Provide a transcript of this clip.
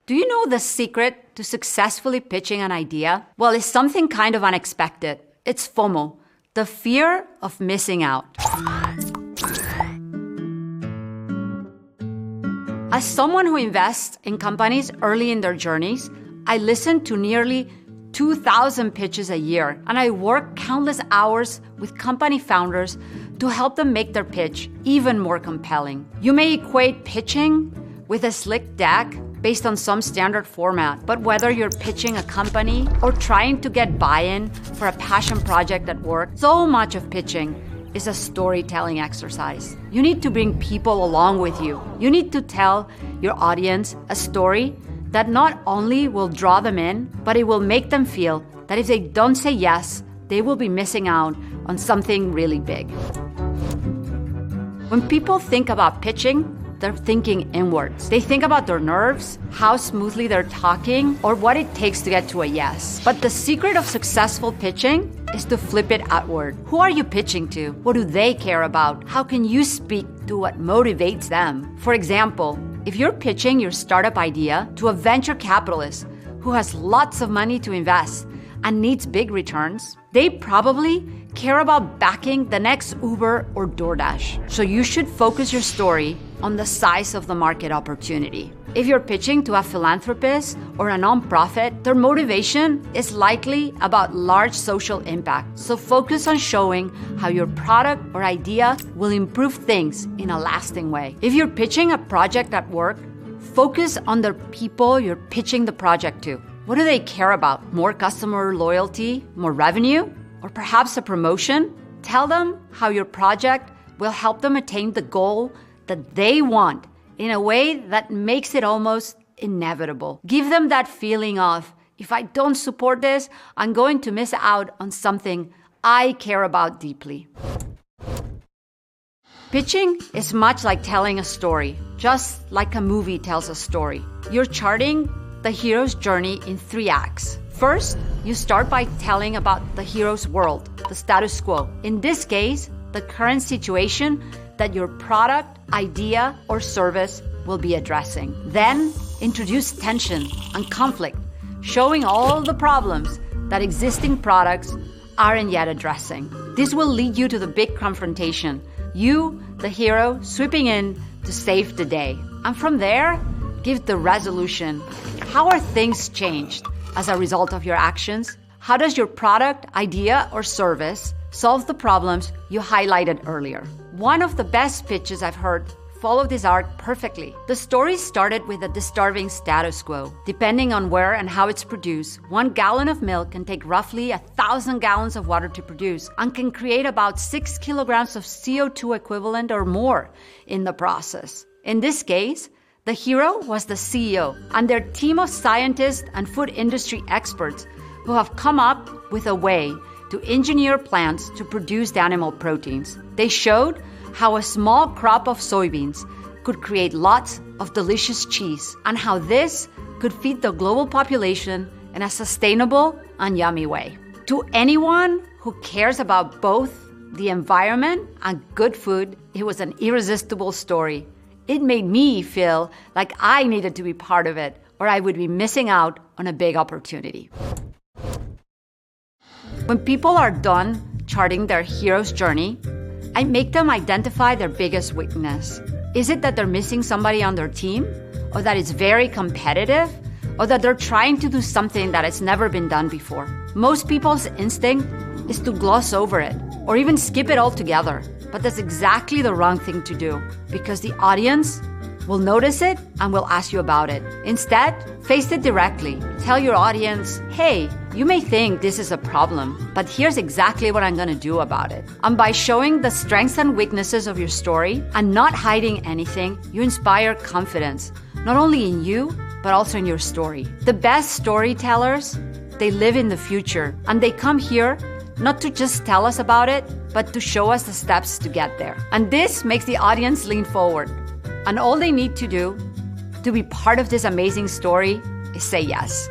Do you know the secret to successfully pitching an idea? Well, it's something kind of unexpected. It's FOMO, the fear of missing out. As someone who invests in companies early in their journeys, I listen to nearly 2,000 pitches a year, and I work countless hours with company founders to help them make their pitch even more compelling. You may equate pitching with a slick deck based on some standard format, but whether you're pitching a company or trying to get buy-in for a passion project at work, so much of pitching is a storytelling exercise. You need to bring people along with you. You need to tell your audience a story that not only will draw them in, but it will make them feel that if they don't say yes, they will be missing out on something really big. When people think about pitching, they're thinking inwards. They think about their nerves, how smoothly they're talking, or what it takes to get to a yes. But the secret of successful pitching is to flip it outward. Who are you pitching to? What do they care about? How can you speak to what motivates them? For example, if you're pitching your startup idea to a venture capitalist who has lots of money to invest and needs big returns, they probably care about backing the next Uber or DoorDash. So you should focus your story on the size of the market opportunity. If you're pitching to a philanthropist or a nonprofit, their motivation is likely about large social impact. So focus on showing how your product or idea will improve things in a lasting way. If you're pitching a project at work, focus on the people you're pitching the project to. What do they care about? More customer loyalty, more revenue, or perhaps a promotion? Tell them how your project will help them attain the goal that they want in a way that makes it almost inevitable. Give them that feeling of, if I don't support this, I'm going to miss out on something I care about deeply. Pitching is much like telling a story, just like a movie tells a story. You're charting the hero's journey in 3 acts. First, you start by telling about the hero's world, the status quo. In this case, the current situation that your product, idea, or service will be addressing. Then, introduce tension and conflict, showing all the problems that existing products aren't yet addressing. This will lead you to the big confrontation. You, the hero, sweeping in to save the day. And from there, give the resolution. How are things changed as a result of your actions? How does your product, idea, or service solve the problems you highlighted earlier? One of the best pitches I've heard follow this arc perfectly. The story started with a disturbing status quo. Depending on where and how it's produced, 1 gallon of milk can take roughly 1,000 gallons of water to produce and can create about 6 kilograms of CO2 equivalent or more in the process. In this case, the hero was the CEO and their team of scientists and food industry experts who have come up with a way to engineer plants to produce the animal proteins. They showed how a small crop of soybeans could create lots of delicious cheese and how this could feed the global population in a sustainable and yummy way. To anyone who cares about both the environment and good food, it was an irresistible story. It made me feel like I needed to be part of it, or I would be missing out on a big opportunity. When people are done charting their hero's journey, I make them identify their biggest weakness. Is it that they're missing somebody on their team? Or that it's very competitive? Or that they're trying to do something that has never been done before? Most people's instinct is to gloss over it, or even skip it altogether. But that's exactly the wrong thing to do, because the audience will notice it and will ask you about it. Instead, face it directly. Tell your audience, hey, you may think this is a problem, but here's exactly what I'm going to do about it. And by showing the strengths and weaknesses of your story and not hiding anything, you inspire confidence, not only in you, but also in your story. The best storytellers, they live in the future, and they come here not to just tell us about it, but to show us the steps to get there. And this makes the audience lean forward. And all they need to do to be part of this amazing story is say yes.